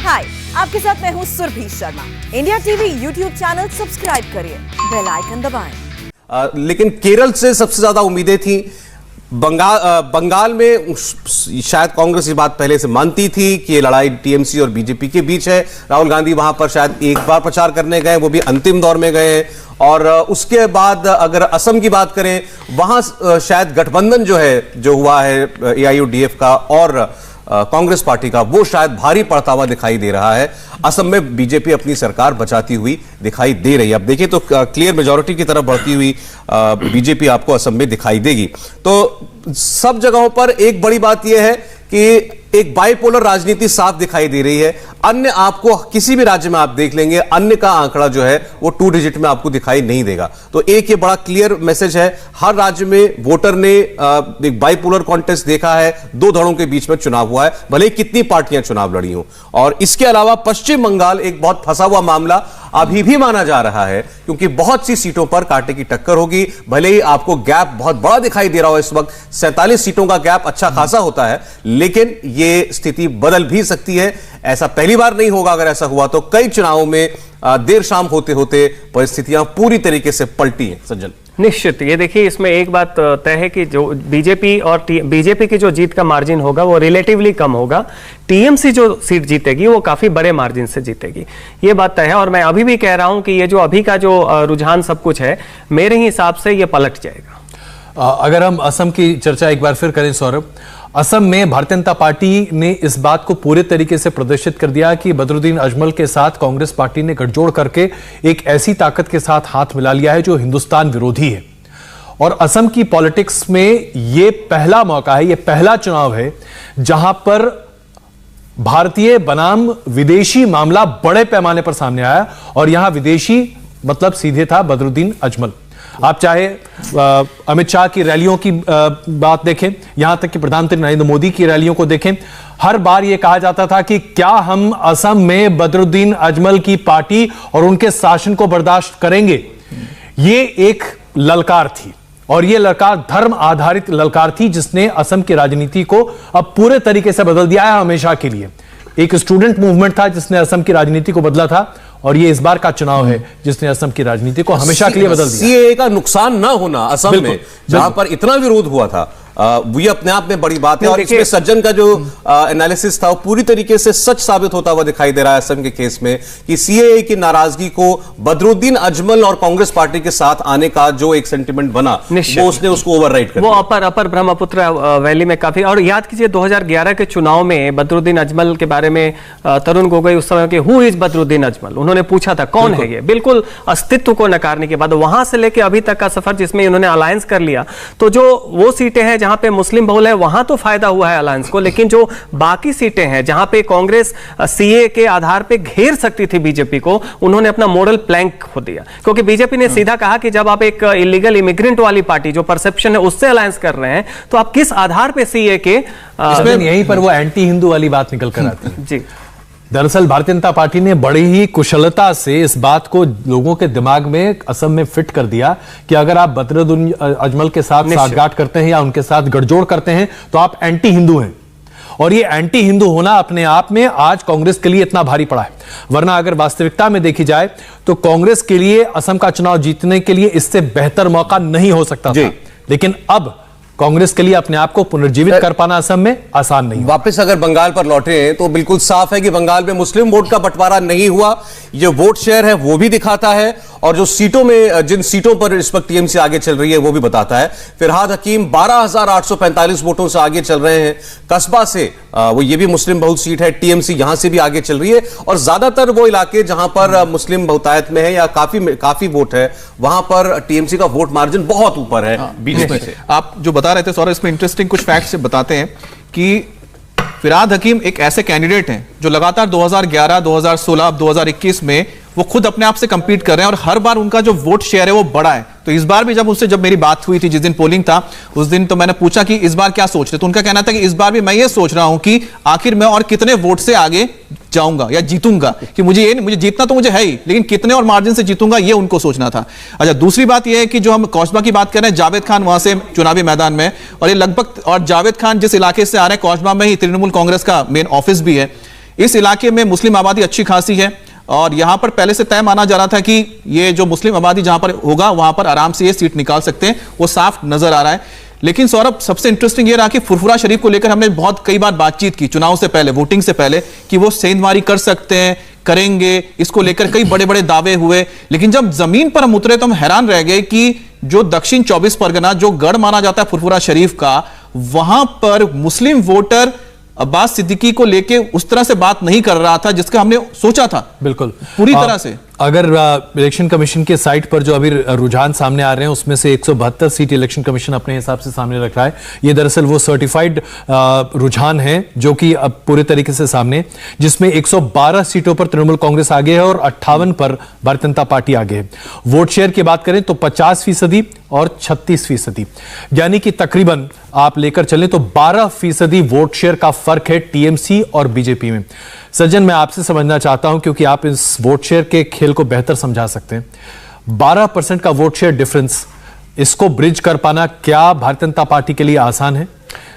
हाय, आपके साथ मैं हूँ Surabhi Sharma. India TV YouTube channel subscribe करिए, बेल आइकन दबाएं। लेकिन केरल से सबसे ज्यादा उम्मीदें थी। बंगाल में शायद कांग्रेस ये बात पहले से मानती थी कि ये लड़ाई टीएमसी और बीजेपी के बीच है। राहुल गांधी वहां पर शायद एक बार प्रचार करने गए, वो भी अंतिम दौर में गए हैं। और उसके बाद अगर असम की बात करें, वहां शायद गठबंधन जो हुआ है एआईयूडीएफ का और कांग्रेस पार्टी का, वो शायद भारी पड़ता हुआ दिखाई दे रहा है। असम में बीजेपी अपनी सरकार बचाती हुई दिखाई दे रही है। अब देखिए तो क्लियर मेजॉरिटी की तरफ बढ़ती हुई बीजेपी आपको असम में दिखाई देगी। तो सब जगहों पर एक बड़ी बात यह है कि एक बाइपोलर राजनीति साफ दिखाई दे रही है। अन्य आपको किसी भी राज्य में आप देख लेंगे, अन्य का आंकड़ा जो है वो 2 डिजिट में आपको दिखाई नहीं देगा। तो एक ये बड़ा क्लियर मैसेज है, हर राज्य में वोटर ने एक बाइपोलर कॉन्टेस्ट देखा है। 2 धड़ों के बीच में चुनाव हुआ है, भले ही कितनी पार्टियां चुनाव लड़ी हों। और इसके अलावा पश्चिम बंगाल एक बहुत फंसा हुआ मामला अभी भी माना जा रहा है, क्योंकि बहुत सी सीटों पर कांटे की टक्कर होगी। भले ही आपको गैप बहुत बड़ा दिखाई दे रहा हो, इस वक्त 47 सीटों का गैप अच्छा खासा होता है, लेकिन ये स्थिति बदल भी सकती है। ऐसा पहली बार नहीं होगा। अगर ऐसा हुआ तो कई चुनावों में देर शाम होते होते परिस्थितियां पूरी तरीके से पलटी हैं। सज्जन, निश्चित ये देखिए, इसमें एक बात तय है कि जो बीजेपी की जो जीत का मार्जिन होगा वो रिलेटिवली कम होगा। टीएमसी जो सीट जीतेगी वो काफी बड़े मार्जिन से जीतेगी, ये बात तय है। और मैं अभी भी कह रहा हूं कि ये जो अभी का जो रुझान सब कुछ है, मेरे हिसाब से ये पलट जाएगा। अगर हम असम की चर्चा एक बार फिर करें सौरभ, असम में भारतीय जनता पार्टी ने इस बात को पूरे तरीके से प्रदर्शित कर दिया कि बदरुद्दीन अजमल के साथ कांग्रेस पार्टी ने गठजोड़ करके एक ऐसी ताकत के साथ हाथ मिला लिया है जो हिंदुस्तान विरोधी है। और असम की पॉलिटिक्स में यह पहला मौका है, यह पहला चुनाव है जहां पर भारतीय बनाम विदेशी मामला बड़े पैमाने पर सामने आया। और यहां विदेशी मतलब सीधे था बदरुद्दीन अजमल। आप चाहे अमित शाह की रैलियों की बात देखें, यहां तक कि प्रधानमंत्री नरेंद्र मोदी की रैलियों को देखें, हर बार यह कहा जाता था कि क्या हम असम में बदरुद्दीन अजमल की पार्टी और उनके शासन को बर्दाश्त करेंगे। यह एक ललकार थी, और यह ललकार धर्म आधारित ललकार थी, जिसने असम की राजनीति को अब पूरे तरीके से बदल दिया है हमेशा के लिए। एक स्टूडेंट मूवमेंट था जिसने असम की राजनीति को बदला था, और ये इस बार का चुनाव है जिसने असम की राजनीति को हमेशा के लिए बदल दिया। सीएए का नुकसान ना होना असम में, जहां पर इतना विरोध हुआ था, ये अपने आप में बड़ी बात है। और इसमें सज्जन का जो एनालिसिस था वो पूरी तरीके से सच साबित होता हुआ दिखाई दे रहा है असम के केस में, कि सीएए की नाराजगी को बदरुद्दीन अजमल और कांग्रेस पार्टी के साथ आने का जो एक सेंटिमेंट बना, वो उसने उसको ओवरराइड कर दिया। वो अपर ब्रह्मपुत्र वैली में काफी। और याद कीजिए 2011 के चुनाव में बदरुद्दीन अजमल के बारे में तरुण गोगोई उस समय के हु इज बदरुद्दीन अजमल, उन्होंने पूछा था कौन है ये, बिल्कुल अस्तित्व को नकारने के बाद वहां से लेकर अभी तक का सफर जिसमें उन्होंने अलायंस कर लिया। तो जो वो सीटें हैं जहां पे मुस्लिम बहुल है, वहां तो फायदा हुआ है अलायंस को, लेकिन जो बाकी सीटें हैं जहां पे कांग्रेस सीए के आधार पे घेर सकती थी बीजेपी को, उन्होंने अपना मॉडल प्लैंक खो दिया। क्योंकि बीजेपी ने सीधा कहा कि जब आप एक इलीगल इमिग्रेंट वाली पार्टी जो परसेप्शन है उससे अलायंस कर रहे हैं, तो आप किस आधार पे सीए के यहीं पर वो एंटी हिंदू वाली बात निकल कर आती है। जी, दरअसल भारतीय जनता पार्टी ने बड़ी ही कुशलता से इस बात को लोगों के दिमाग में असम में फिट कर दिया कि अगर आप बदरुद्दीन अजमल के साथ साठगांठ करते हैं या उनके साथ गठजोड़ करते हैं तो आप एंटी हिंदू हैं। और ये एंटी हिंदू होना अपने आप में आज कांग्रेस के लिए इतना भारी पड़ा है। वरना अगर वास्तविकता में देखी जाए तो कांग्रेस के लिए असम का चुनाव जीतने के लिए इससे बेहतर मौका नहीं हो सकता था। लेकिन अब कांग्रेस के लिए अपने आप को पुनर्जीवित कर पाना असम में आसान नहीं। वापस अगर बंगाल पर लौटे हैं तो बिल्कुल साफ है कि बंगाल में मुस्लिम वोट का बंटवारा नहीं हुआ। ये वोट शेयर है वो भी दिखाता है, और जो सीटों में जिन सीटों पर इस वक्त टीएमसी आगे चल रही है वो भी बताता है। फिरहाद हकीम 12,845 वोटों से आगे चल रहे हैं। कस्बा से वो ये भी मुस्लिम बहुल सीट है, टीएमसी यहां से भी आगे चल रही है। और ज्यादातर वो इलाके जहां पर मुस्लिम बहुतायत में है या काफी वोट है, वहां पर टीएमसी का वोट मार्जिन बहुत ऊपर है बीजेपी से। आप जो बता रहे थे सौरभ, इसमें इंटरेस्टिंग कुछ फैक्ट्स बताते हैं कि फिरहाद हकीम एक ऐसे कैंडिडेट हैं जो लगातार 2011, 2016, 2021 में वो खुद अपने आप से कंपीट कर रहे हैं, और हर बार उनका जो वोट शेयर है वो बड़ा है। तो इस बार भी जब मेरी बात हुई थी, जिस दिन पोलिंग था उस दिन, तो मैंने पूछा कि इस बार क्या सोच रहे, तो उनका कहना था कि इस बार भी मैं ये सोच रहा हूं कि आखिर मैं और कितने वोट से आगे जाऊंगा या जीतूंगा, कि मुझे जीतना तो मुझे है ही, लेकिन कितने और मार्जिन से जीतूंगा ये उनको सोचना था। अच्छा, दूसरी बात यह है कि जो हम कौशबा की बात कर रहे हैं, जावेद खान वहां से चुनावी मैदान में, और ये लगभग, और जावेद खान जिस इलाके से आ रहे हैं कौशबा में ही तृणमूल कांग्रेस का मेन ऑफिस भी है। इस इलाके में मुस्लिम आबादी अच्छी खासी है और यहां पर पहले से तय माना जा रहा था कि ये जो मुस्लिम आबादी जहां पर होगा वहां पर आराम से ये सीट निकाल सकते हैं, वो साफ नजर आ रहा है। लेकिन सौरभ, सबसे इंटरेस्टिंग ये रहा कि फुरफुरा शरीफ को लेकर हमने बहुत कई बार बातचीत की चुनाव से पहले, वोटिंग से पहले, कि वो सेंधमारी कर सकते हैं, करेंगे, इसको लेकर कई बड़े बड़े दावे हुए। लेकिन जब जमीन पर हम उतरे तो हम हैरान रह गए कि जो दक्षिण 24 परगना, जो गढ़ माना जाता है फुरफुरा शरीफ का, वहां पर मुस्लिम वोटर अब्बास सिद्दीकी को लेके उस तरह से बात नहीं कर रहा था जिसका हमने सोचा था। बिल्कुल पूरी तरह से। अगर इलेक्शन कमीशन के साइट पर जो अभी रुझान सामने आ रहे हैं उसमें से 172 सीट इलेक्शन कमीशन अपने हिसाब से सामने रख रहा है। ये दरअसल वो सर्टिफाइड रुझान है जो कि अब पूरे तरीके से सामने, जिसमें 112 सीटों पर तृणमूल कांग्रेस आगे है और 58 पर भारतीय जनता पार्टी आगे है। वोट शेयर की बात करें तो 50% और 36%, यानी कि तकरीबन आप लेकर चलें तो 12% वोट शेयर का फर्क है टीएमसी और बीजेपी में। सज्जन, मैं आपसे समझना चाहता हूं क्योंकि आप इस वोट शेयर के खेल को बेहतर समझा सकते हैं। 12% का वोट शेयर डिफरेंस, इसको ब्रिज कर पाना क्या भारतीय जनता पार्टी के लिए आसान है?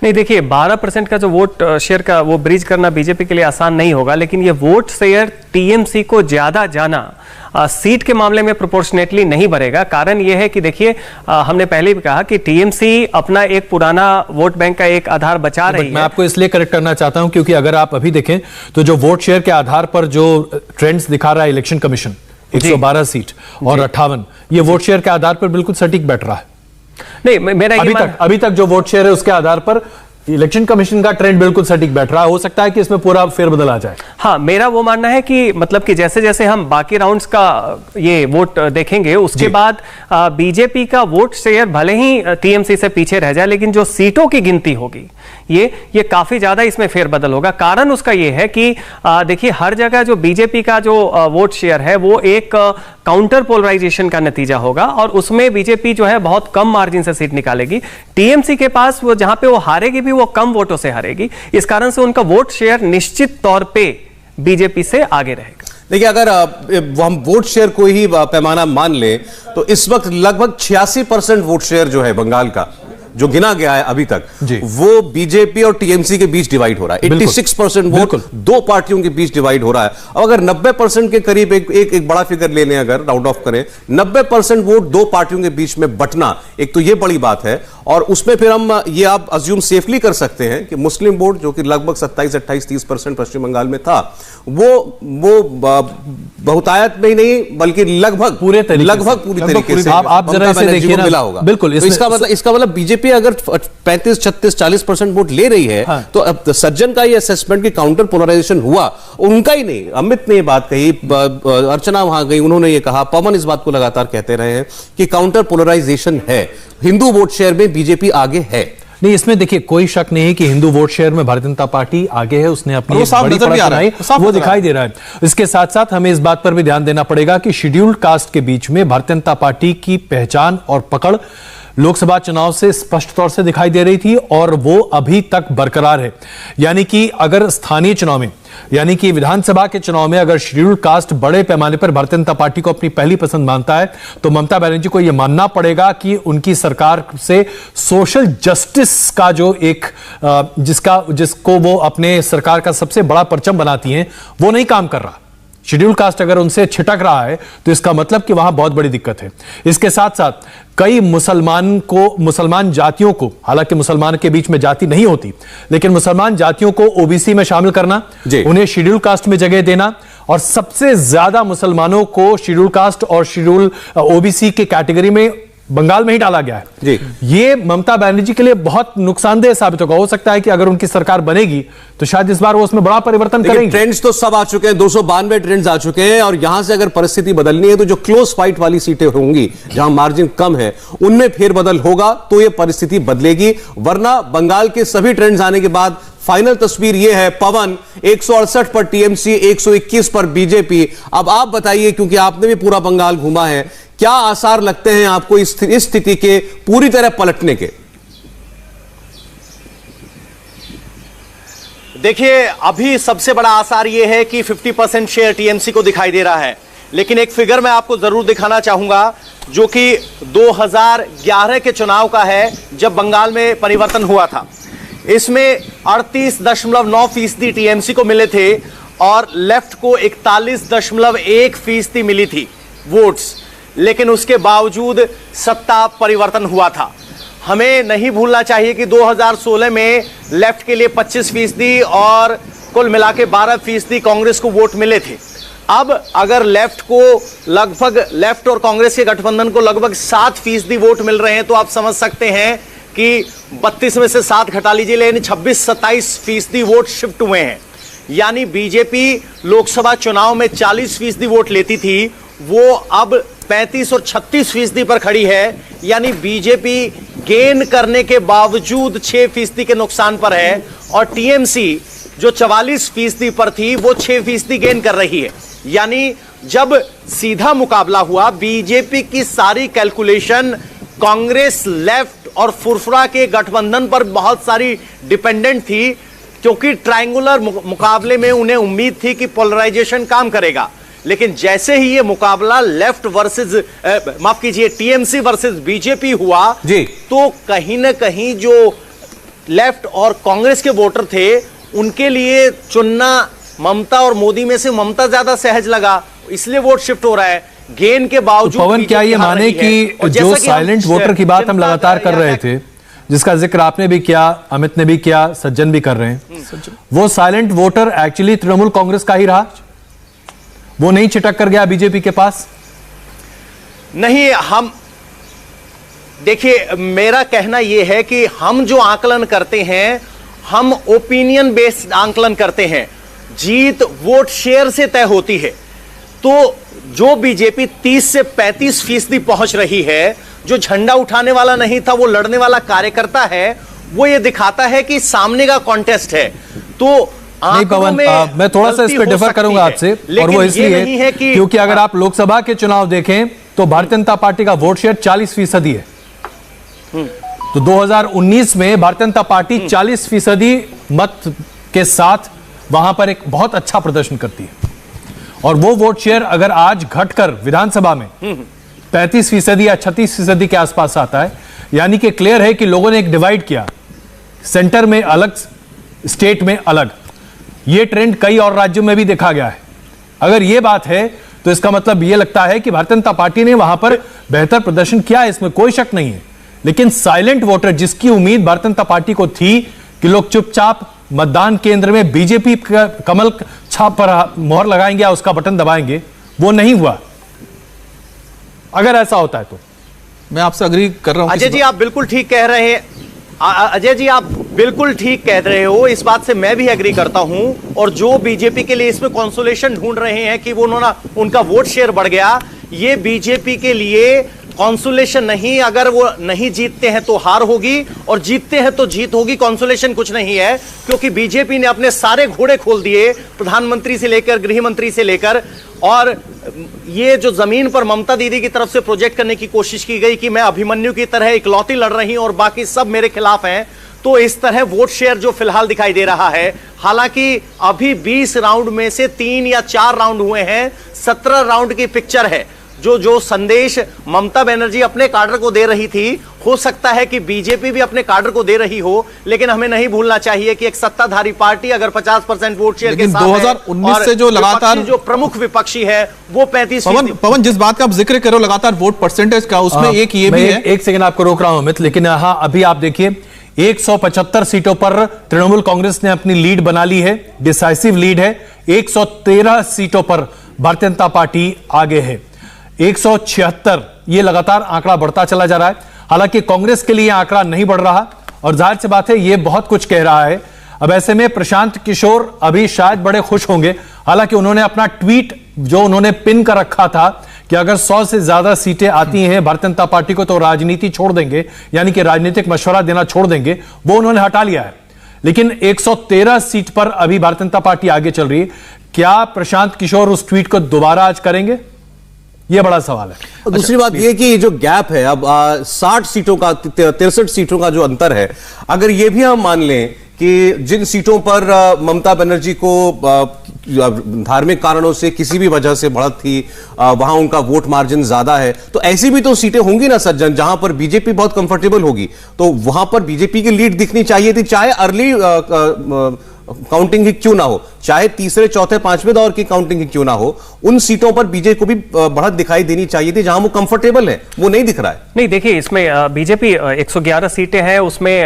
नहीं, देखिए 12% का जो वोट शेयर का वो ब्रिज करना बीजेपी के लिए आसान नहीं होगा, लेकिन ये वोट शेयर टीएमसी को ज्यादा जाना सीट के मामले में प्रोपोर्शनेटली नहीं बढ़ेगा। कारण यह है कि देखिए हमने पहले भी कहा कि टीएमसी अपना एक पुराना वोट बैंक का एक आधार बचा रही है। मैं आपको इसलिए करेक्ट करना चाहता हूं क्योंकि अगर आप अभी देखें तो जो वोट शेयर के आधार पर जो ट्रेंड्स दिखा रहा है इलेक्शन कमीशन, 112 सीट और 58, ये वोट शेयर के आधार पर बिल्कुल सटीक बैठ रहा है। नहीं, मेरा अभी तक जो वोट शेयर है उसके आधार पर इलेक्शन कमीशन का ट्रेंड बिल्कुल सटीक बैठ रहा है। हो सकता है कि इसमें पूरा फेरबदल आ जाए। हाँ, मेरा वो मानना है कि मतलब कि जैसे जैसे हम बाकी राउंड्स का ये वोट देखेंगे उसके बाद बीजेपी का वोट शेयर भले ही टीएमसी से पीछे रह जाए, लेकिन जो सीटों की गिनती होगी ये काफी ज्यादा इसमें फेरबदल होगा। कारण उसका ये है कि देखिए हर जगह जो बीजेपी का जो वोट शेयर है वो एक काउंटर पोलराइजेशन का नतीजा होगा और उसमें बीजेपी जो है बहुत कम मार्जिन से सीट निकालेगी। टीएमसी के पास वो जहां पे वो हारेगी भी वो कम वोटों से हारेगी, इस कारण से उनका वोट शेयर निश्चित तौर पे बीजेपी से आगे रहेगा। देखिए, अगर हम वोट शेयर को ही पैमाना मान लें तो इस वक्त लगभग 86% वोट शेयर जो है बंगाल का जो गिना गया है अभी तक, वो बीजेपी और टीएमसी के बीच डिवाइड हो रहा है। 86% वोट दो पार्टियों के बीच डिवाइड हो रहा है। अब अगर 90% के करीब एक बड़ा फिगर ले लें, अगर राउंड ऑफ करें, 90% वोट दो पार्टियों के बीच में बंटना, एक तो ये बड़ी बात है। और उसमें फिर हम ये आप अज्यूम सेफली कर सकते हैं कि मुस्लिम वोट जो कि लगभग 27, 28, 30% पश्चिम बंगाल में था, वो बहुतायत में ही नहीं बल्कि लगभग पूरी तरीके से आप जरा इसे देखिए ना, मिला होगा। बिल्कुल, तो इसका मतलब बीजेपी अगर 35, 36, 40% वोट ले रही है, तो अब सज्जन का ये असेसमेंट कि काउंटर पोलराइजेशन हुआ, उनका ही नहीं, अमित ने ये बात कही, अर्चना वहां गई, उन्होंने ये कहा, पवन इस बात को लगातार कहते रहे हैं कि काउंटर पोलराइजेशन है, हिंदू वोट शेयर में बीजेपी आगे है। नहीं, इसमें देखिए कोई शक नहीं है कि हिंदू वोट शेयर में भारतीय जनता पार्टी आगे है। उसने अपनी बड़ी पकड़ बनाई, वो दिखाई दे रहा है। इसके साथ साथ हमें इस बात पर भी ध्यान देना पड़ेगा कि शेड्यूल्ड कास्ट के बीच में भारतीय जनता पार्टी की पहचान और पकड़ लोकसभा चुनाव से स्पष्ट तौर से दिखाई दे रही थी और वो अभी तक बरकरार है। यानी कि अगर स्थानीय चुनाव में, यानी कि विधानसभा के चुनाव में अगर शेड्यूल्ड कास्ट बड़े पैमाने पर भारतीय जनता पार्टी को अपनी पहली पसंद मानता है, तो ममता बनर्जी को यह मानना पड़ेगा कि उनकी सरकार से सोशल जस्टिस का जो एक जिसको वो अपने सरकार का सबसे बड़ा परचम बनाती हैं, वो नहीं काम कर रहा। शेड्यूल कास्ट अगर उनसे छिटक रहा है तो इसका मतलब कि वहां बहुत बड़ी दिक्कत है। इसके साथ साथ कई मुसलमान जातियों को, हालांकि मुसलमान के बीच में जाति नहीं होती, लेकिन मुसलमान जातियों को ओबीसी में शामिल करना, उन्हें शेड्यूल कास्ट में जगह देना और सबसे ज्यादा मुसलमानों को शेड्यूल कास्ट और शेड्यूल ओबीसी की कैटेगरी में बंगाल में ही डाला गया है। ये ममता बनर्जी के लिए बहुत नुकसानदेह साबित होगा। हो सकता है कि अगर उनकी सरकार बनेगी तो शायद इस बार वो उसमें बड़ा परिवर्तन करेंगे। ट्रेंड्स तो सब आ चुके हैं, 292 ट्रेंड्स आ चुके हैं और यहां से अगर परिस्थिति बदलनी है तो जो क्लोज फाइट वाली सीटें होंगी जहां मार्जिन कम है उनमें फेरबदल होगा तो यह परिस्थिति बदलेगी। वरना बंगाल के सभी ट्रेंड्स आने के बाद फाइनल तस्वीर यह है, पवन 168 पर टीएमसी, 121 पर बीजेपी। अब आप बताइए, क्योंकि आपने भी पूरा बंगाल घूमा है, क्या आसार लगते हैं आपको इस स्थिति के पूरी तरह पलटने के? देखिए, अभी सबसे बड़ा आसार यह है कि 50% शेयर टीएमसी को दिखाई दे रहा है, लेकिन एक फिगर मैं आपको जरूर दिखाना चाहूंगा जो कि 2011 के चुनाव का है, जब बंगाल में परिवर्तन हुआ था। इसमें 38.9% टीएमसी को मिले थे और लेफ्ट को 41.1% मिली थी वोट्स, लेकिन उसके बावजूद सत्ता परिवर्तन हुआ था। हमें नहीं भूलना चाहिए कि 2016 में लेफ्ट के लिए 25% और कुल मिला के 12% कांग्रेस को वोट मिले थे। अब अगर लेफ्ट और कांग्रेस के गठबंधन को लगभग 7% वोट मिल रहे हैं, तो आप समझ सकते हैं कि 32 में से 7 घटा लीजिए, लेकिन 26-27% वोट शिफ्ट हुए हैं। यानी बीजेपी लोकसभा चुनाव में 40% वोट लेती थी, वो अब 35 और 36% पर खड़ी है। यानी बीजेपी गेन करने के बावजूद 6% के नुकसान पर है, और टीएमसी जो 44% पर थी वो 6% गेन कर रही है। यानी जब सीधा मुकाबला हुआ, बीजेपी की सारी कैलकुलेशन कांग्रेस, लेफ्ट और फुरफुरा के गठबंधन पर बहुत सारी डिपेंडेंट थी, क्योंकि ट्रायंगुलर मुकाबले में उन्हें उम्मीद थी कि पोलराइजेशन काम करेगा। लेकिन जैसे ही ये मुकाबला लेफ्ट वर्सेस माफ कीजिए टीएमसी वर्सेस बीजेपी हुआ जी, तो कहीं ना कहीं जो लेफ्ट और कांग्रेस के वोटर थे, उनके लिए चुनना ममता और मोदी में से ममता ज्यादा सहज लगा, इसलिए वोट शिफ्ट हो रहा है गेन के बावजूद। पवन, क्या ये माने कि जो साइलेंट वोटर की बात हम लगातार कर रहे थे, जिसका जिक्र आपने भी किया, अमित ने भी किया, सज्जन भी कर रहे हैं, वो silent voter actually Trinamool Congress का ही रहा? वो नहीं छिटक कर गया बीजेपी के पास? नहीं, हम देखिए, मेरा कहना यह है कि हम जो आकलन करते हैं, हम ओपिनियन बेस्ड आकलन करते हैं। जीत वोट शेयर से तय होती है। तो जो बीजेपी 30 से 35% पहुंच रही है, जो झंडा उठाने वाला नहीं था वो लड़ने वाला कार्यकर्ता है, वो ये दिखाता है कि सामने का कॉन्टेस्ट है। तो नहीं पवन, मैं थोड़ा सा इस पे डिफर करूंगा आपसे, और वो इसलिए क्योंकि अगर आप लोकसभा के चुनाव देखें तो भारतीय जनता पार्टी का वोट शेयर 40% है। तो 2019 में भारतीय जनता पार्टी 40% मत के साथ वहां पर एक बहुत अच्छा प्रदर्शन करती है, और वो वोट शेयर अगर आज घटकर विधानसभा में 35% या 36% के आसपास आता है, यानी कि क्लियर है कि लोगों ने एक डिवाइड किया, सेंटर में अलग, स्टेट में अलग। यह ट्रेंड कई और राज्यों में भी देखा गया है। अगर यह बात है तो इसका मतलब यह लगता है कि भारतीय जनता पार्टी ने वहां पर बेहतर प्रदर्शन किया है, इसमें कोई शक नहीं है। लेकिन साइलेंट वोटर, जिसकी उम्मीद भारतीय जनता पार्टी को थी कि लोग चुपचाप मतदान केंद्र में बीजेपी कमल छाप पर मोहर लगाएंगे या उसका बटन दबाएंगे, वो नहीं हुआ। अगर ऐसा होता है तो मैं आपसे अग्री कर रहा हूं। अजय जी, आप बिल्कुल ठीक कह रहे हैं। अजय जी, आप बिल्कुल ठीक कह रहे हो, इस बात से मैं भी एग्री करता हूं। और जो बीजेपी के लिए इसमें कंसोलेशन ढूंढ रहे हैं कि वो उनका वोट शेयर बढ़ गया, ये बीजेपी के लिए कंसोलेशन नहीं। अगर वो नहीं जीतते हैं तो हार होगी, और जीतते हैं तो जीत होगी। कंसोलेशन कुछ नहीं है, क्योंकि बीजेपी ने अपने सारे घोड़े खोल दिए, प्रधानमंत्री से लेकर गृह मंत्री से लेकर। और ये जो जमीन पर ममता दीदी की तरफ से प्रोजेक्ट करने की कोशिश की गई कि मैं अभिमन्यु की तरह इकलौती लड़ रही हूं और बाकी सब मेरे खिलाफ हैं, तो इस तरह वोट शेयर जो फिलहाल दिखाई दे रहा है। हालांकि अभी 20 राउंड में से 3 या 4 राउंड हुए हैं, 17 राउंड की पिक्चर है। जो संदेश ममता बनर्जी अपने काडर को दे रही थी, हो सकता है कि बीजेपी भी अपने काडर को दे रही हो, लेकिन हमें नहीं भूलना चाहिए कि एक सत्ताधारी पार्टी अगर 50% वोट शेयर के साथ 2019 से जो लगातार जो प्रमुख विपक्षी है वो 35%। पवन, जिस बात का आप जिक्र करो लगातार वोट परसेंटेज का, उसमें एक ये भी है। एक सेकंड आपको रोक रहा हूं अमित, लेकिन यहां अभी आप देखिए 175 सीटों पर तृणमूल कांग्रेस ने अपनी लीड बना ली है, डिसाइसिव लीड है। 113 सीटों पर भारतीय जनता पार्टी आगे है। 176, ये लगातार आंकड़ा बढ़ता चला जा रहा है। हालांकि कांग्रेस के लिए आंकड़ा नहीं बढ़ रहा, और जाहिर सी बात है ये बहुत कुछ कह रहा है। अब ऐसे में प्रशांत किशोर अभी शायद बड़े खुश होंगे, हालांकि उन्होंने अपना ट्वीट जो उन्होंने पिन कर रखा था कि अगर 100 से ज्यादा सीटें आती हैं भारतीय जनता पार्टी को तो राजनीति छोड़ देंगे, यानी कि राजनीतिक मशवरा देना छोड़ देंगे, वो उन्होंने हटा लिया है। लेकिन 113 सीट पर अभी भारतीय जनता पार्टी आगे चल रही है। क्या प्रशांत किशोर उस ट्वीट को दोबारा आज करेंगे? यह बड़ा सवाल है। दूसरी बात यह कि जो गैप है अब 60 सीटों का, 63 सीटों का जो अंतर है, अगर यह भी हम मान लें कि जिन सीटों पर ममता बनर्जी को धार्मिक कारणों से किसी भी वजह से बढ़त थी, वहां उनका वोट मार्जिन ज्यादा है, तो ऐसी भी तो सीटें होंगी ना सज्जन, जहां पर बीजेपी बहुत कंफर्टेबल होगी, तो वहां पर बीजेपी की लीड दिखनी चाहिए थी, चाहे अर्ली काउंटिंग ही क्यों ना हो, चाहे तीसरे चौथे पांचवें दौर की काउंटिंग ही क्यों ना हो, उन सीटों पर बीजेपी को भी बढ़त दिखाई देनी चाहिए थी जहां वो कंफर्टेबल है, वो नहीं दिख रहा है। नहीं देखिए, इसमें बीजेपी 111 सीटें हैं, उसमें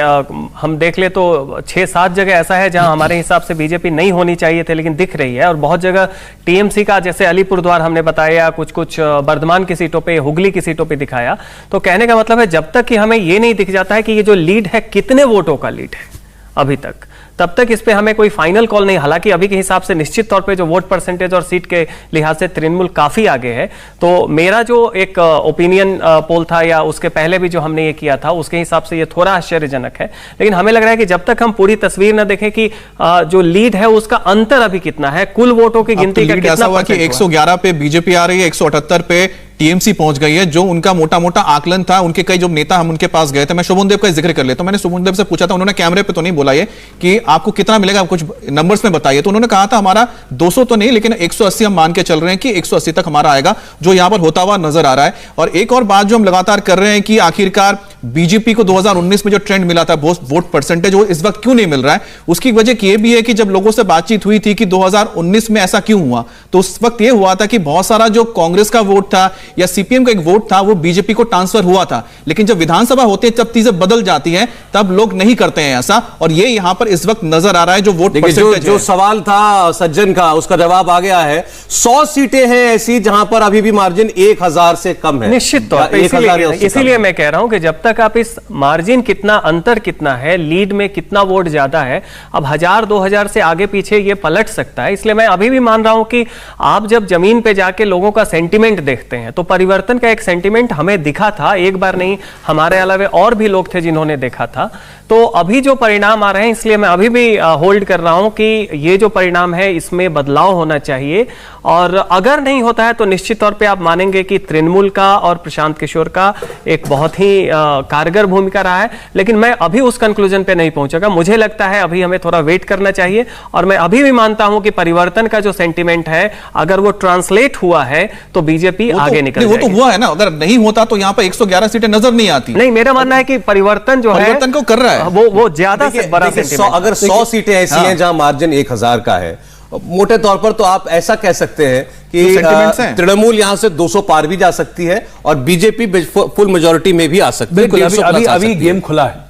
हम देख ले तो 6-7 जगह ऐसा है जहां हमारे हिसाब से बीजेपी नहीं होनी चाहिए थे लेकिन दिख रही है, और बहुत जगह टीएमसी का, जैसे अलीपुरद्वार हमने बताया, कुछ बर्धमान की सीटों पे, हुगली की सीटों पे दिखाया। तो कहने का मतलब है जब तक कि हमें ये नहीं दिख जाता है कि ये जो लीड है कितने वोटों का लीड है अभी तक, तब तक इस पे हमें कोई फाइनल कॉल नहीं। हालांकि अभी के हिसाब से निश्चित तौर पे जो वोट परसेंटेज और सीट के लिहाज से तृणमूल काफी आगे है। तो मेरा जो एक ओपिनियन पोल था या उसके पहले भी जो हमने ये किया था, उसके हिसाब से ये थोड़ा आश्चर्यजनक है। लेकिन हमें लग रहा है कि जब तक हम पूरी तस्वीर न देखें कि जो लीड है उसका अंतर अभी कितना है, कुल वोटों की गिनती का कितना हुआ कि 111 पे बीजेपी आ रही है, 178 पे टीएमसी पहुंच गई है। जो उनका मोटा मोटा आकलन था, उनके कई जो नेता, हम उनके पास गए थे, मैं शोभन देव का जिक्र कर लेता हूं। मैंने शोभन देव से पूछा था, उन्होंने कैमरे पे तो नहीं बोला ये कि आपको कितना मिलेगा, आप कुछ नंबर्स में बताइए। तो उन्होंने कहा था हमारा 200 तो नहीं लेकिन 180 हम मान के चल रहे हैं कि 180 तक हमारा आएगा, जो यहां पर होता हुआ नजर आ रहा है। और एक और बात जो हम लगातार कर रहे हैं कि आखिरकार बीजेपी को 2019 में जो ट्रेंड मिला था वोट परसेंटेज, वो इस वक्त क्यों नहीं मिल रहा है, उसकी वजह यह भी है कि जब लोगों से बातचीत हुई थी कि 2019 में ऐसा क्यों हुआ, तो उस वक्त यह हुआ था कि बहुत सारा जो कांग्रेस का वोट था या सीपीएम का एक वोट था वो बीजेपी को ट्रांसफर हुआ था। लेकिन जब विधानसभा होती है, जब चीजें बदल जाती हैं, तब लोग नहीं करते हैं ऐसा, और ये यहां पर इस वक्त नजर आ रहा है। जो वोट जो सवाल था सज्जन का, उसका जवाब आ गया है। 100 सीटें हैं ऐसी जहां पर अभी भी मार्जिन 1000 से कम है, निश्चित तौर पे। इसीलिए मैं कह रहा हूं कि जब तक आप इस मार्जिन कितना, अंतर कितना है, लीड में कितना वोट ज्यादा है, अब 1000-2000 से आगे पीछे ये पलट सकता है। इसलिए मैं अभी भी मान रहा हूं कि आप जब जमीन पे जाके लोगों का सेंटिमेंट देखते हैं तो परिवर्तन का एक सेंटिमेंट हमें दिखा था, एक बार नहीं, हमारे अलावा और भी लोग थे जिन्होंने देखा था। तो अभी जो परिणाम आ रहे हैं, इसलिए मैं अभी भी होल्ड कर रहा हूं कि ये जो परिणाम है इसमें बदलाव होना चाहिए, और अगर नहीं होता है तो निश्चित तौर पे आप मानेंगे कि तृणमूल का और प्रशांत किशोर का एक बहुत ही कारगर भूमिका रहा है। लेकिन मैं अभी उस कंक्लूजन पे नहीं पहुंचूंगा, मुझे लगता है अभी हमें थोड़ा वेट करना चाहिए, और मैं अभी भी मानता हूं कि परिवर्तन का जो सेंटिमेंट है, अगर वो ट्रांसलेट हुआ है तो बीजेपी आगे निकल जाएगी। वो तो हुआ है ना, अगर नहीं होता तो यहां पर 111 सीटें नजर नहीं आती। नहीं, मेरा मानना है कि परिवर्तन जो है, परिवर्तन को कर रहा है, वो ज्यादा से बड़ा सेंटिमेंट। अगर 100 सीटें ऐसी हैं जहां मार्जिन 1000 का है, मोटे तौर पर तो आप ऐसा कह सकते हैं कि तृणमूल यहां से 200 पार भी जा सकती है और बीजेपी फुल मेजॉरिटी में भी आ सकती है। बिल्कुल, अभी गेम खुला है,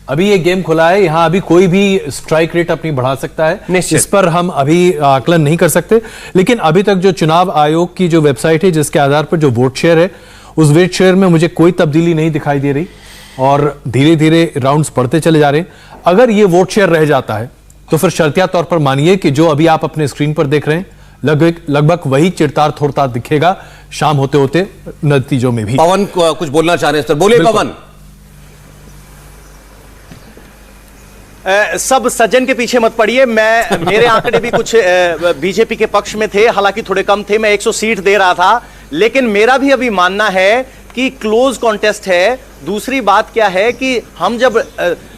अभी ये गेम खुला है, यहां अभी कोई भी स्ट्राइक रेट अपनी बढ़ा सकता है। इस पर हम अभी आकलन नहीं कर सकते। लेकिन अभी तक जो चुनाव आयोग की जो वेबसाइट है, जिसके आधार पर जो वोट शेयर है, उस वोट शेयर में मुझे कोई तब्दीली नहीं दिखाई दे रही, और धीरे धीरे राउंड्स बढ़ते चले जा रहे हैं। अगर ये वोट शेयर रह जाता है तो फिर शर्तिया तौर पर मानिए कि जो अभी आप अपने स्क्रीन पर देख रहे हैं, लगभग वही चिरतार थोड़ता दिखेगा शाम होते होते नतीजों में भी। पवन कुछ बोलना चाह रहे हैं सर, बोले पवन। सब सज्जन के पीछे मत पड़िए, मेरे आंकड़े भी कुछ बीजेपी के पक्ष में थे, हालांकि थोड़े कम थे, मैं 100 सीट दे रहा था। लेकिन मेरा भी अभी मानना है कि क्लोज कॉन्टेस्ट है। दूसरी बात क्या है कि हम जब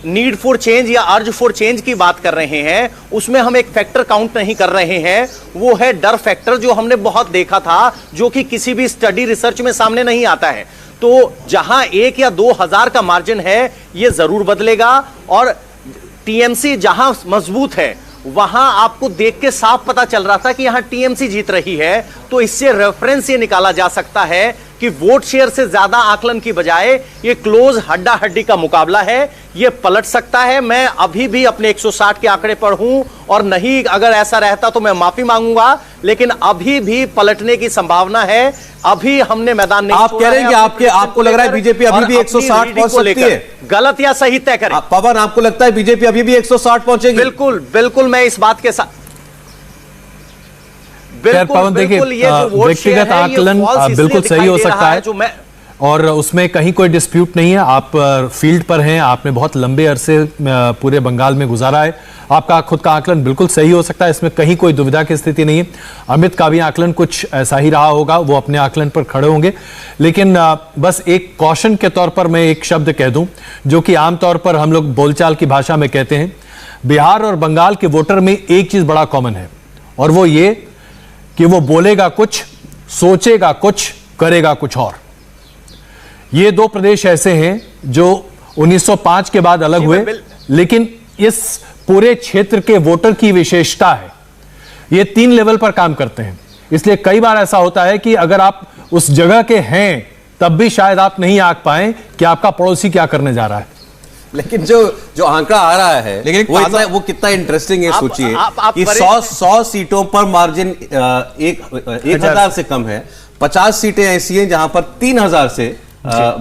नीड फॉर चेंज या अर्ज फॉर चेंज की बात कर रहे हैं, उसमें हम एक फैक्टर काउंट नहीं कर रहे हैं, वो है डर फैक्टर, जो हमने बहुत देखा था, जो कि किसी भी स्टडी रिसर्च में सामने नहीं आता है। तो जहां 1 या 2000 का मार्जिन है, ये जरूर बदलेगा, और टीएमसी जहां मजबूत है वहां आपको देख के साफ पता चल रहा था कि यहां टीएमसी जीत रही है। तो इससे रेफरेंस ये निकाला जा सकता है कि वोट शेयर से ज्यादा आकलन की बजाय ये क्लोज हड्डा हड्डी का मुकाबला है, ये पलट सकता है। मैं अभी भी अपने 160 के आंकड़े पर हूं, और नहीं अगर ऐसा रहता तो मैं माफी मांगूंगा, लेकिन अभी भी पलटने की संभावना है। अभी हमने मैदान नहीं, आप कह रहे हैं कि आपको लग रहा है बीजेपी अभी भी 160 पहुंच सकती है, गलत या सही तय करें। पवन, आपको लगता है बीजेपी अभी भी 160 पहुंचेगी? बिल्कुल बिल्कुल, मैं इस बात के साथ पवन, देखिए व्यक्तिगत आकलन बिल्कुल सही हो सकता है, और उसमें कहीं कोई डिस्प्यूट नहीं है। आप फील्ड पर हैं, आपने बहुत लंबे अरसे पूरे बंगाल में गुजारा है, आपका खुद का आकलन बिल्कुल सही हो सकता है, इसमें कहीं कोई दुविधा की स्थिति नहीं है। अमित का भी आकलन कुछ ऐसा ही रहा होगा, वो अपने आकलन पर खड़े होंगे। लेकिन बस एक कॉशन के तौर पर मैं एक शब्द कह दूं, जो कि आमतौर पर हम लोग बोलचाल की भाषा में कहते हैं। बिहार और बंगाल के वोटर में एक चीज बड़ा कॉमन है, और वो ये कि वो बोलेगा कुछ, सोचेगा कुछ, करेगा कुछ और। ये दो प्रदेश ऐसे हैं जो 1905 के बाद अलग हुए, लेकिन इस पूरे क्षेत्र के वोटर की विशेषता है। ये 3 लेवल पर काम करते हैं, इसलिए कई बार ऐसा होता है कि अगर आप उस जगह के हैं तब भी शायद आप नहीं आंक पाए कि आपका पड़ोसी क्या करने जा रहा है। लेकिन जो आंकड़ा आ रहा है लेकिन वो कितना इंटरेस्टिंग है, सोचिए कि आप 100 सीटों पर मार्जिन 1000 से कम है, 50 सीटें ऐसी हैं जहां पर 3000 से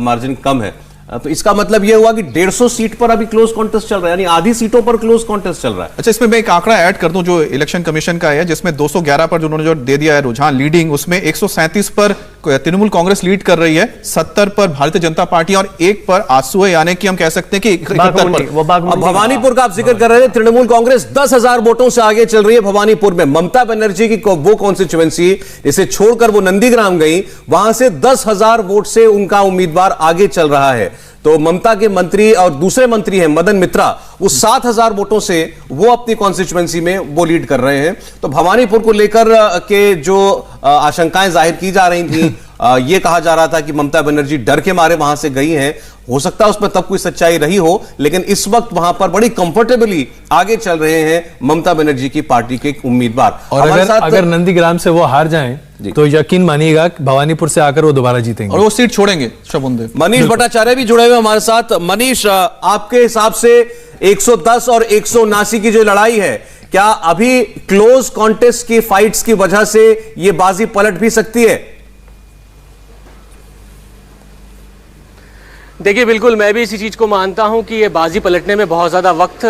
मार्जिन कम है। तो इसका मतलब यह हुआ कि 150 सीट पर अभी क्लोज कॉन्टेस्ट चल रहा है, यानी आधी सीटों पर क्लोज कॉन्टेस्ट चल रहा है। अच्छा, इसमें मैं एक आंकड़ा ऐड कर दूं जो इलेक्शन कमीशन का है, जिसमें 211 पर उन्होंने जो दे दिया है रुझान लीडिंग, उसमें 137 पर तृणमूल कांग्रेस लीड कर रही है, 70 पर भारतीय जनता पार्टी और 1 पर आजसू है, यानी कि हम कह सकते हैं कि 71 पर। अब भवानीपुर का आप जिक्र कर रहे हैं, तृणमूल कांग्रेस 10,000 वोटों से आगे चल रही है भवानीपुर में। ममता बनर्जी की वो कॉन्स्टिट्यूएंसी इसे छोड़कर वो नंदीग्राम गई, वहां से 10,000 वोट से उनका उम्मीदवार आगे चल रहा है। तो ममता के मंत्री और दूसरे मंत्री हैं मदन मित्रा, वो 7,000 वोटों से वो अपनी कॉन्स्टिट्यूएंसी में वो लीड कर रहे हैं। तो भवानीपुर को लेकर के जो आशंकाएं जाहिर की जा रही थी, ये कहा जा रहा था कि ममता बनर्जी डर के मारे वहां से गई हैं, हो सकता है उसमें तब कोई सच्चाई रही हो, लेकिन इस वक्त वहां पर बड़ी कंफर्टेबली आगे चल रहे हैं ममता बनर्जी की पार्टी के उम्मीदवार। और अगर नंदीग्राम से वो हार जाएं तो यकीन मानिएगा भवानीपुर से आकर वो दोबारा जीतेंगे और वो सीट छोड़ेंगे शबुंदे। मनीष भट्टाचार्य भी जुड़े हुए हमारे साथ। मनीष, आपके हिसाब से 110 और 179 की जो लड़ाई है, क्या अभी क्लोज कॉन्टेस्ट की फाइट्स की वजह से ये बाजी पलट भी सकती है? देखिए, बिल्कुल मैं भी इसी चीज़ को मानता हूं कि ये बाजी पलटने में बहुत ज़्यादा वक्त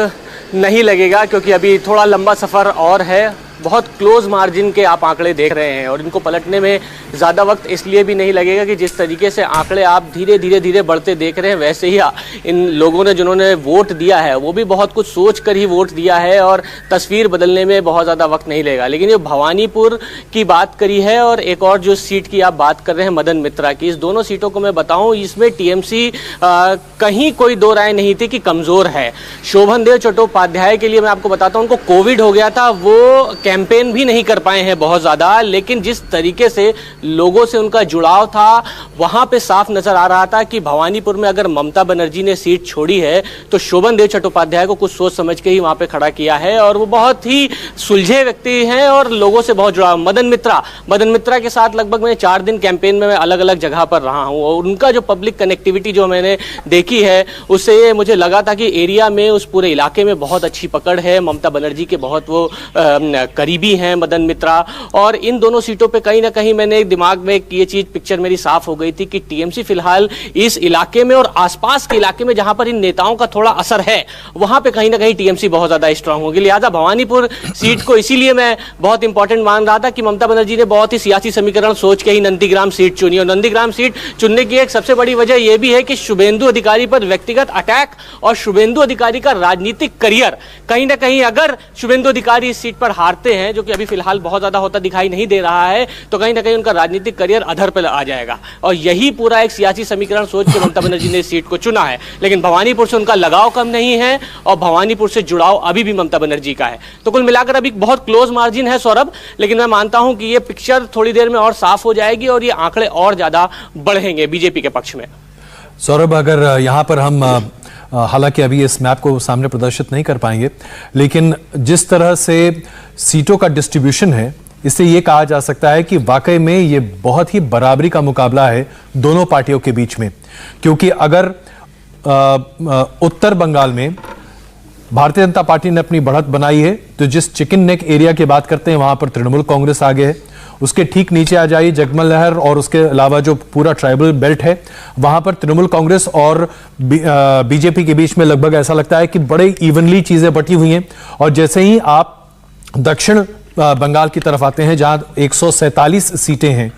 नहीं लगेगा, क्योंकि अभी थोड़ा लंबा सफ़र और है। बहुत क्लोज मार्जिन के आप आंकड़े देख रहे हैं और इनको पलटने में ज़्यादा वक्त इसलिए भी नहीं लगेगा कि जिस तरीके से आंकड़े आप धीरे बढ़ते देख रहे हैं, वैसे ही इन लोगों ने जिन्होंने वोट दिया है वो भी बहुत कुछ सोच कर ही वोट दिया है और तस्वीर बदलने में बहुत ज़्यादा वक्त नहीं लगेगा। लेकिन ये भवानीपुर की बात करी है और एक और जो सीट की आप बात कर रहे हैं मदन मित्रा की, इस दोनों सीटों को मैं बताऊँ, इसमें टीएमसी कहीं कोई दो राय नहीं थी कि कमज़ोर है। शोभन देव चट्टोपाध्याय के लिए मैं आपको बताता हूँ, उनको कोविड हो गया था, वो कैंपेन भी नहीं कर पाए हैं बहुत ज़्यादा, लेकिन जिस तरीके से लोगों से उनका जुड़ाव था वहाँ पे साफ नज़र आ रहा था कि भवानीपुर में अगर ममता बनर्जी ने सीट छोड़ी है तो शोभन देव चट्टोपाध्याय को कुछ सोच समझ के ही वहाँ पे खड़ा किया है और वो बहुत ही सुलझे व्यक्ति हैं और लोगों से बहुत जुड़ाव। मदन मित्रा के साथ लगभग मैं 4 दिन कैंपेन में मैं अलग अलग जगह पर रहा हूँ और उनका जो पब्लिक कनेक्टिविटी जो मैंने देखी है उससे मुझे लगा था कि एरिया में, उस पूरे इलाके में बहुत अच्छी पकड़ है। ममता बनर्जी के बहुत वो करीबी हैं मदन मित्रा, और इन दोनों सीटों पे कहीं ना कहीं मैंने दिमाग में ये चीज पिक्चर मेरी साफ हो गई थी कि टीएमसी फिलहाल इस इलाके में और आसपास के इलाके में जहां पर इन नेताओं का थोड़ा असर है वहां पे कहीं ना कहीं टीएमसी बहुत ज्यादा स्ट्रांग होगी। लिहाजा भवानीपुर सीट को इसीलिए मैं बहुत इंपॉर्टेंट मान रहा था कि ममता बनर्जी ने बहुत ही सियासी समीकरण सोच के ही नंदीग्राम सीट चुनी, और नंदीग्राम सीट चुनने की एक सबसे बड़ी वजह यह भी है कि शुभेंदु अधिकारी पर व्यक्तिगत अटैक और शुभेंदु अधिकारी का राजनीतिक करियर, कहीं ना कहीं अगर शुभेंदु अधिकारी इस सीट पर हारते हैं, जो कि अभी फिलहाल बहुत ज्यादा होता दिखाई नहीं दे रहा है, तो कहीं ना कहीं उनका राजनीतिक करियर अधर पर आ जाएगा। और यही पूरा एक सियासी समीकरण सोच के ममता बनर्जी ने इस सीट को चुना है। लेकिन भवानीपुर से उनका लगाव कम नहीं है और भवानीपुर से जुड़ाव अभी भी ममता बनर्जी का है। तो कुल मिलाकर अभी बहुत क्लोज मार्जिन है सौरभ, लेकिन मैं मानता हूं कि ये पिक्चर थोड़ी देर में और साफ हो जाएगी और ये आंकड़े और ज्यादा बढ़ेंगे बीजेपी के पक्ष में। सौरभ, अगर यहां पर हम हालांकि अभी इस मैप को सामने प्रदर्शित नहीं कर पाएंगे, लेकिन जिस तरह से सीटों का डिस्ट्रीब्यूशन है, इससे यह कहा जा सकता है कि वाकई में यह बहुत ही बराबरी का मुकाबला है दोनों पार्टियों के बीच में। क्योंकि अगर उत्तर बंगाल में भारतीय जनता पार्टी ने अपनी बढ़त बनाई है, तो जिस चिकन नेक एरिया की बात करते हैं वहां पर तृणमूल कांग्रेस आगे है। उसके ठीक नीचे आ जाइए जगमल नहर और उसके अलावा जो पूरा ट्राइबल बेल्ट है, वहां पर तृणमूल कांग्रेस और बीजेपी के बीच में लगभग ऐसा लगता है कि बड़े इवनली चीजें बटी हुई हैं। और जैसे ही आप दक्षिण बंगाल की तरफ आते हैं जहां 147 सीटें हैं,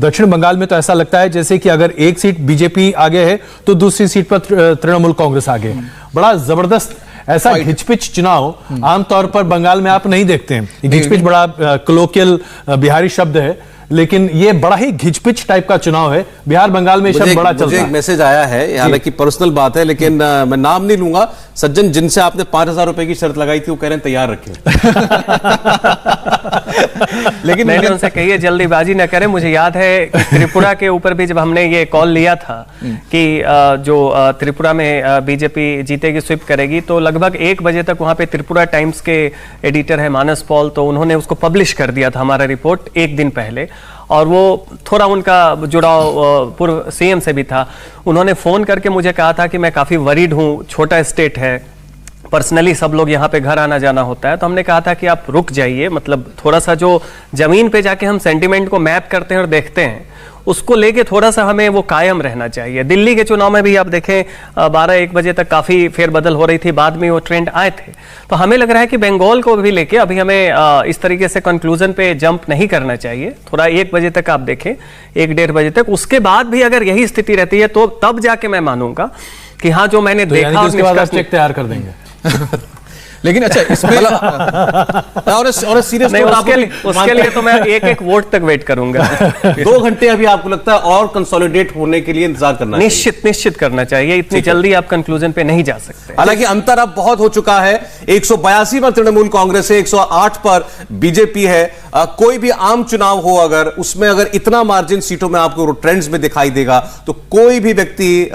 दक्षिण बंगाल में तो ऐसा लगता है जैसे कि अगर एक सीट बीजेपी आगे है तो दूसरी सीट पर तृणमूल कांग्रेस आगे है। बड़ा जबरदस्त ऐसा घिचपिच चुनाव आमतौर पर बंगाल में आप नहीं देखते हैं। घिचपिच बड़ा कलोकियल बिहारी शब्द है, लेकिन ये बड़ा ही घिचपिच टाइप का चुनाव है। बिहार बंगाल में शब्द बड़ा चल मुझे रहा एक है। मैसेज आया है, हालांकि पर्सनल बात है, लेकिन मैं नाम नहीं लूंगा। सज्जन, जिनसे आपने 5,000 रुपए की शर्त लगाई थी, वो कह रहे हैं तैयार रखें। लेकिन मैंने उनसे कही है जल्दीबाजी न करें। मुझे याद है कि त्रिपुरा के ऊपर भी जब हमने ये कॉल लिया था कि जो त्रिपुरा में बीजेपी जीतेगी, स्वीप करेगी, तो लगभग 1 बजे तक वहां पे त्रिपुरा टाइम्स के एडिटर है मानस पॉल, तो उन्होंने उसको पब्लिश कर दिया था हमारा रिपोर्ट 1 दिन पहले। और वो थोड़ा उनका जुड़ाव पूर्व सीएम से भी था। उन्होंने फोन करके मुझे कहा था कि मैं काफी वरीड हूं, छोटा स्टेट है, पर्सनली सब लोग यहाँ पे घर आना जाना होता है। तो हमने कहा था कि आप रुक जाइए, मतलब थोड़ा सा जो जमीन पे जाके हम सेंटिमेंट को मैप करते हैं और देखते हैं, उसको लेके थोड़ा सा हमें वो कायम रहना चाहिए। दिल्ली के चुनाव में भी आप देखें 12-1 बजे तक काफी फेरबदल हो रही थी, बाद में वो ट्रेंड आए थे। तो हमें लग रहा है कि बंगाल को भी लेके अभी हमें इस तरीके से कंक्लूजन पे जंप नहीं करना चाहिए। थोड़ा 1 बजे तक आप देखें, 1-1.5 बजे तक, उसके बाद भी अगर यही स्थिति रहती है तो तब जाके मैं मानूंगा कि हाँ, जो मैंने तो देखा उसके बाद चेक तैयार कर देंगे। लेकिन अच्छा, इसमें और सीरियस नहीं, उसके लिए तो मैं 1-1 वोट तक वेट करूंगा। 2 घंटे अभी आपको लगता है और कंसोलिडेट होने के लिए इंतजार करना चाहिए? निश्चित करना चाहिए। इतनी जल्दी आप कंक्लूजन पे नहीं जा सकते। हालांकि अंतर अब बहुत हो चुका है। 182 पर तृणमूल कांग्रेस है, 108 पर बीजेपी है। कोई भी आम चुनाव हो, अगर उसमें अगर इतना मार्जिन सीटों में आपको ट्रेंड्स में दिखाई देगा, तो कोई भी व्यक्ति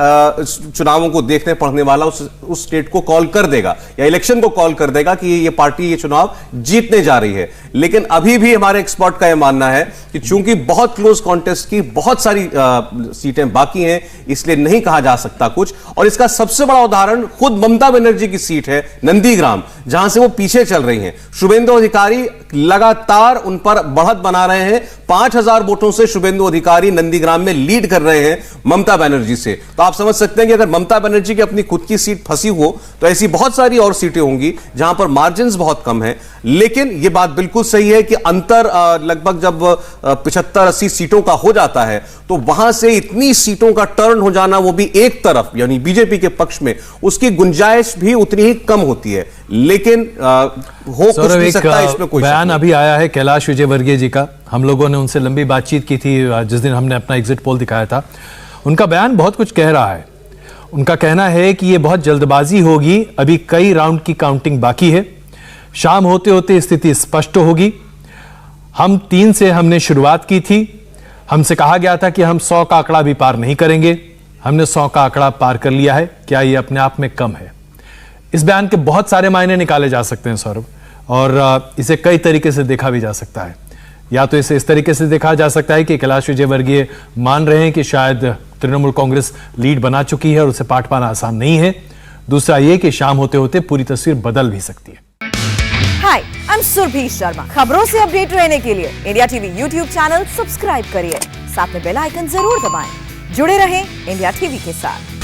चुनावों को देखने पढ़ने वाला उस स्टेट को कॉल कर देगा या इलेक्शन को कॉल कर देगा कि ये पार्टी ये चुनाव जीतने जा रही है। लेकिन अभी भी हमारे एक्सपर्ट का यह मानना है कि चूंकि बहुत क्लोज कॉन्टेस्ट की बहुत सारी सीटें बाकी हैं, इसलिए नहीं कहा जा सकता कुछ। और इसका सबसे बड़ा उदाहरण खुद ममता बनर्जी की सीट है नंदीग्राम, जहां से वो पीछे चल रही हैं। शुभेंदु अधिकारी लगातार उन पर बढ़त बना रहे हैं। 5,000 वोटों से शुभेंदु अधिकारी नंदीग्राम में लीड कर रहे हैं ममता बनर्जी से। तो आप समझ सकते हैं कि अगर ममता बनर्जी की अपनी खुद की सीट फंसी हो, तो ऐसी बहुत सारी और सीटें होंगी जहां पर मार्जिन्स बहुत कम है। लेकिन यह बात बिल्कुल सही है कि अंतर लगभग जब 75-80 सीटों का हो जाता है, तो वहां से इतनी सीटों का टर्न हो जाना, वो भी एक तरफ यानी बीजेपी के पक्ष में, उसकी गुंजाइश भी उतनी ही कम होती है। लेकिन हो कुछ भी सकता है, इसमें कोई बयान अभी आया है कैलाश विजयवर्गीय जी का। हम लोगों ने उनसे लंबी बातचीत की थी जिस दिन हमने अपना एग्जिट पोल दिखाया था। उनका बयान बहुत कुछ कह रहा है। उनका कहना है कि यह बहुत जल्दबाजी होगी, अभी कई राउंड की काउंटिंग बाकी है, शाम होते होते स्थिति स्पष्ट होगी। हम 3 से हमने शुरुआत की थी, हमसे कहा गया था कि हम 100 का आंकड़ा भी पार नहीं करेंगे, हमने 100 का आंकड़ा पार कर लिया है। क्या यह अपने आप में कम है? इस बयान के बहुत सारे मायने निकाले जा सकते हैं सौरभ, और इसे कई तरीके से देखा भी जा सकता है। या तो इसे इस तरीके से देखा जा सकता है कि कैलाश विजयवर्गीय मान रहे हैं कि शायद तृणमूल कांग्रेस लीड बना चुकी है और उसे पाट पाना आसान नहीं है। दूसरा यह कि शाम होते होते पूरी तस्वीर बदल भी सकती है। हाय, आई एम सुरभि शर्मा। खबरों से अपडेट रहने के लिए India TV YouTube channel subscribe करिए, साथ में बेल आइकन जरूर दबाएं। जुड़े रहें इंडिया टीवी के साथ।